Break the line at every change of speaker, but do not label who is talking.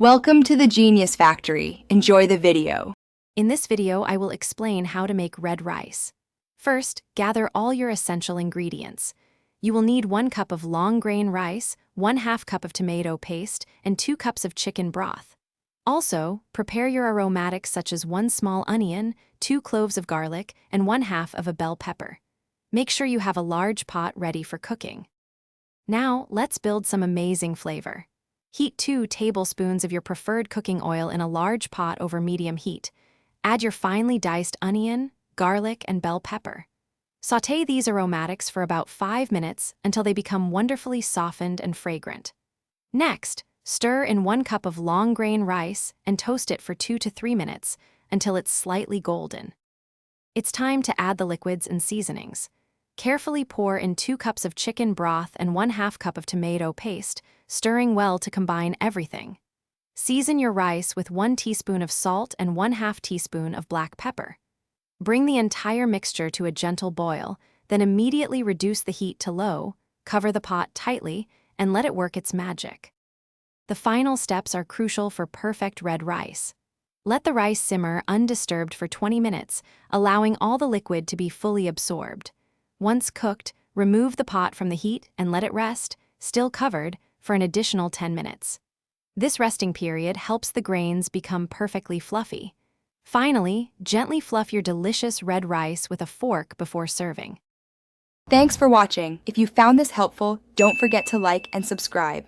Welcome to the Genius Factory. Enjoy the video.
In this video, I will explain how to make red rice. First, gather all your essential ingredients. You will need 1 cup of long grain rice, 1/2 cup of tomato paste, and 2 cups of chicken broth. Also, prepare your aromatics such as 1 small onion, 2 cloves of garlic, and 1/2 of a bell pepper. Make sure you have a large pot ready for cooking. Now, let's build some amazing flavor. Heat 2 tablespoons of your preferred cooking oil in a large pot over medium heat. Add your finely diced onion, garlic, and bell pepper. Sauté these aromatics for about 5 minutes until they become wonderfully softened and fragrant. Next, stir in 1 cup of long grain rice and toast it for 2 to 3 minutes until it's slightly golden. It's time to add the liquids and seasonings. Carefully pour in 2 cups of chicken broth and 1/2 cup of tomato paste, stirring well to combine everything. Season your rice with 1 teaspoon of salt and 1/2 teaspoon of black pepper. Bring the entire mixture to a gentle boil, then immediately reduce the heat to low, cover the pot tightly, and let it work its magic. The final steps are crucial for perfect red rice. Let the rice simmer undisturbed for 20 minutes, allowing all the liquid to be fully absorbed. Once cooked, remove the pot from the heat and let it rest, still covered, for an additional 10 minutes. This resting period helps the grains become perfectly fluffy. Finally, gently fluff your delicious red rice with a fork before serving.
Thanks for watching. If you found this helpful, don't forget to like and subscribe.